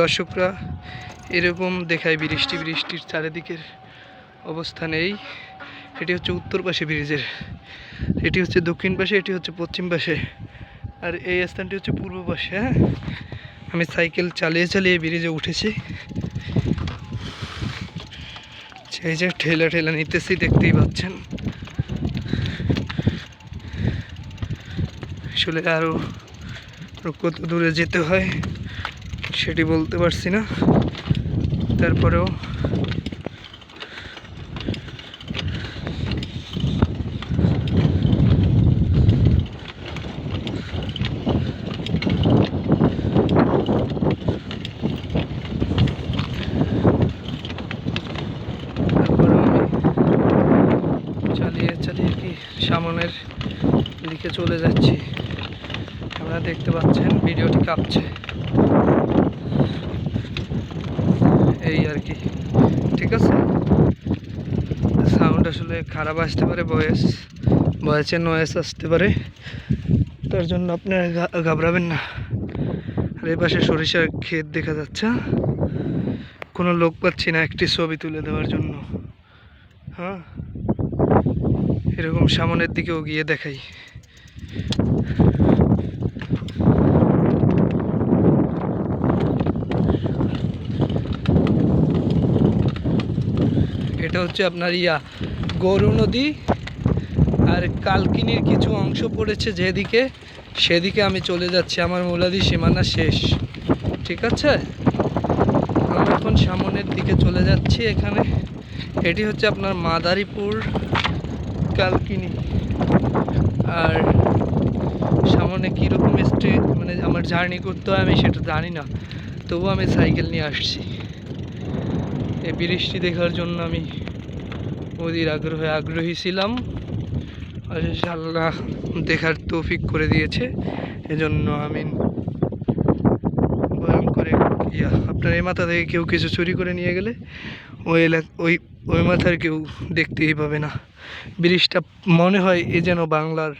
দর্শকরা এরকম দেখায় বৃষ্টির চারিদিকের অবস্থা নেই। এটি হচ্ছে উত্তর পাশে ব্রিজের, এটি হচ্ছে দক্ষিণ পাশে, এটি হচ্ছে পশ্চিম পাশে, আর এই স্থানটি হচ্ছে পূর্ব পাশে। হ্যাঁ, আমি সাইকেল চালিয়ে ব্রিজে উঠেছি। সেই যে ঠেলা নিতেছি, দেখতেই পাচ্ছেন। আসলে আরও কত দূরে যেতে হয় সেটি বলতে পারছি না, তারপরেও চালিয়ে কি সামনের দিকে চলে যাচ্ছি। আপনারা দেখতে পাচ্ছেন ভিডিওটি কাঁপছে, এই আর কি। ঠিক আছে, সাউন্ড আসলে খারাপ আসতে পারে, ভয়েসের নয়েজ আসতে পারে, তার জন্য আপনারা ঘাবড়াবেন না। আর এই পাশে সরিষার ক্ষেত দেখা যাচ্ছে, কোনো লোক পাচ্ছি না একটি ছবি তুলে দেওয়ার জন্য। হ্যাঁ, এরকম সামনের দিকেও গিয়ে দেখাই। এটা হচ্ছে আপনার গরু নদী, আর কালকিনির কিছু অংশ পড়েছে যেদিকে, সেদিকে আমি চলে যাচ্ছি। আমার মোলাদি সীমানা শেষ। ঠিক আছে, আমরা এখন সামনের দিকে চলে যাচ্ছি। এখানে এটি হচ্ছে আপনার মাদারীপুর কালকিনি। আর সামনে কীরকম মানে আমার জার্নি করতে হয় আমি সেটা জানি না, তবুও আমি সাইকেল নিয়ে আসছি। এই বৃষ্টি দেখার জন্য আমি অধীর আগ্রহী ছিলাম, আর আল্লাহ দেখার তৌফিক করে দিয়েছে। এজন্য আমি ভয়ঙ্কর আপনার এই মাথা থেকে কেউ কিছু চুরি করে নিয়ে গেলে ওই মাথার কেউ দেখতেই পাবে না। ব্রিজটা মনে হয় এ যেন বাংলার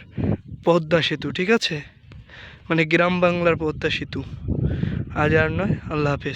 পদ্মা সেতু। ঠিক আছে, মানে গ্রাম বাংলার পদ্মা সেতু। আজ আর নয়, আল্লাহ হাফেজ।